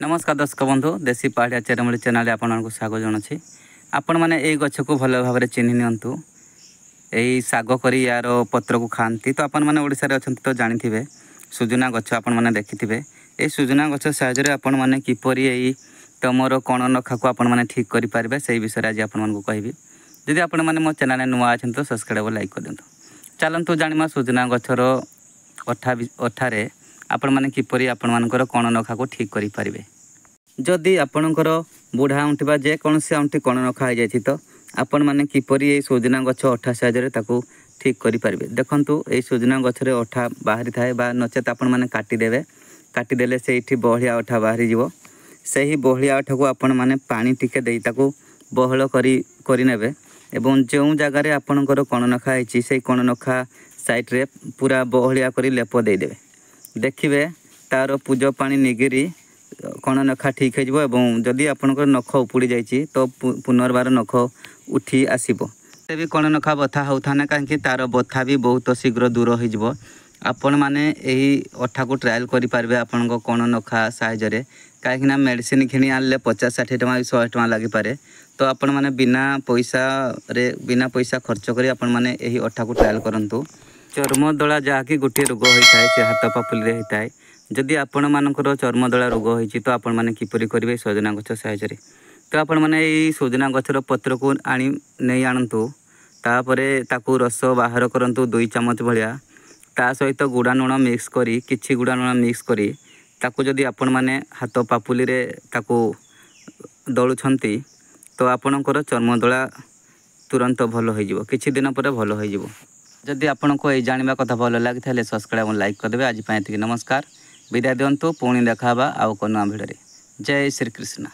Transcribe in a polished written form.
नमस्कार दर्शक बंधु देशी पहाड़िया चेरमूली चैनल आपको स्वागत जनावि आपण मैंने यही गछ को भल भाव में चिन्ह नियंतु यही साग कर यार पत्र को खाती तो आपण मैंने ओडिशा रे अछंती तो जानिथिबे सुजुना गछ आपण मैंने देखिथिबे ए सुजुना गछ साहाय्य आपण मैंने किपरि एई तमरो कण नखा को आपण मैंने ठीक करि पारिबे सेही विषय आज आपण मानकु कहबी। जदि आपण मैंने मो चैनल नुआ अछंती तो सब्सक्राइब लाइक कर दियंतु। चलंतु जानिमा सुजुना गछर अठारे आपण मैंने किपरि आपण मानकर कण नखा को ठीक करि पारिबे। जदि आपणकर बुढ़ा आंटी बा जेकोसी आंटी कण नखा हो जाए तो आपण मैंने किपरि ये सुजना गछ अठा साहाय्य ताकू ठीक करि पारिबे। देखंतु ए सुजना गछरे अठा बाहरी थाए बा नचेत आपण मैंने काटिदेवे काटिदेले सेठी बहलिया अठा बाहरी जीवो सेही बहलिया अठा को आपण मैंने पानी टिके देई ताकू बहल करि नेबे एवं जो जगार आपणकर कण नखा होईची से कण नखा साइड रे पूरा बहलिया करि लेप दे देबे। देखिबे तार पूज पानी निगिरी कण नखा ठीक हो जदि आपणकर नख उपुड़ी जाइए तो पुनर्बार नख उठी आसब से भी कण नखा बथा होता ना कहीं तार बथा भी बहुत शीघ्र दूर हो आपण मैंने यही अठा को ट्रायल करेंगे आपण कण नखा साहाय्य कहीं मेडिसिन किणी आनले 50-60 टଙ୍କା 100 टଙ୍କା लगिपे तो आपण मैंने बिना पैसा खर्च कर आपण मैंने यही अठा को ट्रायल करूँ। चर्मदला जहाँकि गोटे रोग होता है से हाथ पापुली होता है जदि आपण मानकर चर्मदला रोग होती तो आपण मैंने किपरि करेंगे सजना गछ साहाय्य तो आपण मैंने यही सजना गछर पत्र को नहीं आणतु तापरे ताकू रस बाहर करंतु 2 चामच भलिया ता सहित गुड़ा लुण मिक्स करी किछि गुड़ा लुण मिक्स करी ताकू जदि आपण मैंने हाथ पापुली रे ताकू दलुछंती तो आपणकर चर्मदला तुरंत भल हो जिवो किछि दिन पर भल हो जिवो। जदि आपको ये जानवा कथा भल लगी सब्सक्राइब और लाइक करदे। आज नमस्कार विदाय दिंतु पुणी देखा आउ को नुआ भिडियो। जय श्री कृष्ण।